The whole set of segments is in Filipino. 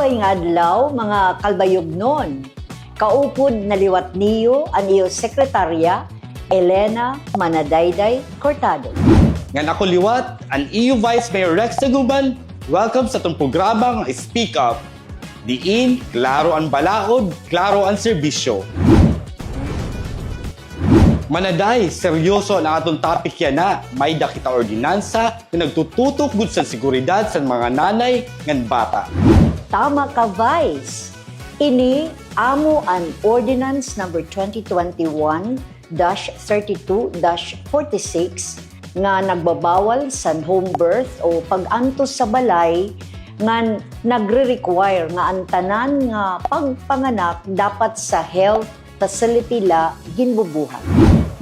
Maayong adlaw mga kalbayognon. Kaupod na liwat niyo ang iyo sekretarya Elena Manadayday Cortado. Ngan ako liwat, ang EU Vice Mayor Rex Taguban. Welcome sa itong programang Speak Up. Diin, klaro ang balaod, klaro ang serbisyo. Manaday, seryoso ang atong topic yan na may dakita ordinansa na nagtututok gud sa seguridad sa mga nanay ngan bata. Tama ka, Vice. Ini amo ang Ordinance number 2021-32-46 nga nagbabawal sa home birth o pag-antos sa balay nga nagre-require nga ang tanan nga pagpanganak dapat sa health facility la ginbubuhat.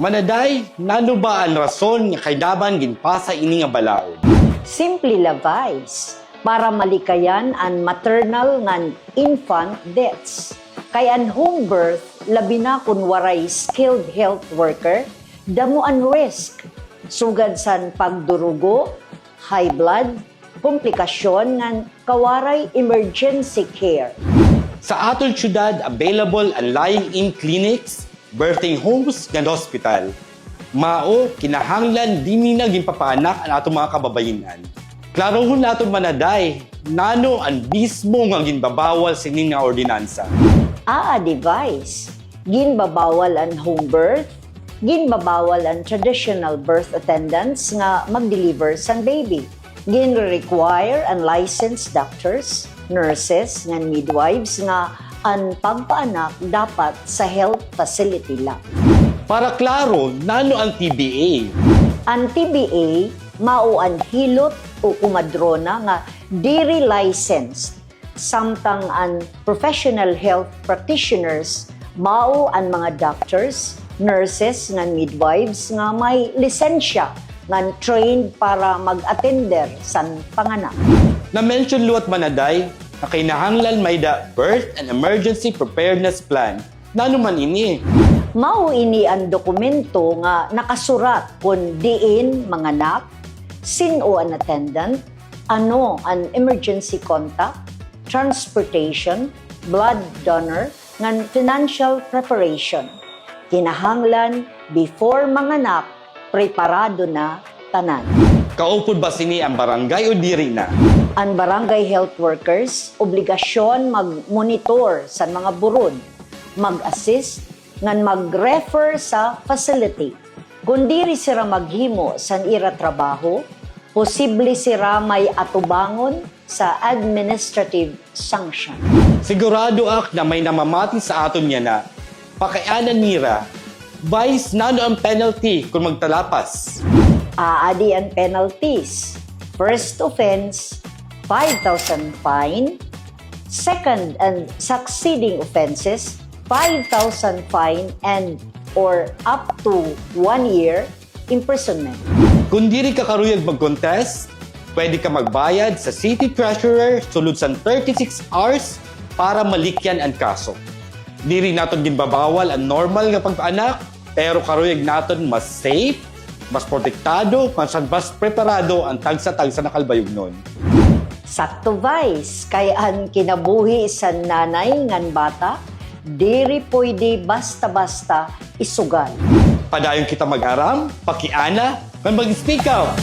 Manaday, nano ba ang rason nga kaidaban ginpasa ini nga balaod? Simple la, Vice, para malikayan ang maternal ngan infant deaths. Kay ang home birth, labi na kung waray skilled health worker, damo ang risk. Sugad san pagdurugo, high blood, komplikasyon ngan kawaray emergency care. Sa atong syudad, available ang lying-in clinics, birthing homes, and hospital. Mao, kinahanglan din na ginpapaanak ang atong mga kababayenan. Klarohon naton manaday, nano ang mismo nga ginbabawal sa nga ordinansa. Device, ginbabawal ang home birth, ginbabawal ang traditional birth attendants nga mag-deliver sa baby. Gin-require ang licensed doctors, nurses, nga midwives nga ang pagpaanak dapat sa health facility lang. Para klaro, nano ang TBA? Ang TBA, mao ang hilot o kumadrona nga diri licensed. Samtang ang professional health practitioners, mao ang mga doctors, nurses, nga midwives nga may lisensya nga trained para mag-attender sa panganak. Na-mention luwat manaday, na kinahanglan may da Birth and Emergency Preparedness Plan. Nano man ini? Mao ini ang dokumento nga nakasurat kung diin manganak, sino ang attendant, ano ang emergency contact, transportation, blood donor, ngan financial preparation. Kinahanglan before manganak, preparado na tanan. Kaupod ba sini ang barangay o diri na? Ang barangay health workers, obligasyon mag-monitor sa mga burod, mag-assist, ngan mag-refer sa facility. Kung diri sira maghimo sa ira trabaho, posible sira may atubangon sa administrative sanction. Sigurado ak na may namamati sa aton niya na pakaianan nira, Vice, nano ang penalty kung magtalapas? Aadi ang penalties. First offense, 5,000 fine. Second and succeeding offenses, 5,000 fine and or up to 1 year imprisonment. Kung diri ka karuyag mag-contest, pwede ka magbayad sa City Treasurer sulod sa 36 hours para malikyan ang kaso. Diri naton ginbabawal ang normal nga pagpaanak, pero karuyag naton mas safe, mas protektado, mas preparado ang tagsa-tagsa na kalbayognon. Sakto, Vice, kay ang kinabuhi sa nanay ngan bata, diri pwede basta-basta isugal. Padayon kita mag-aram, pakiana, kan mag-speak out.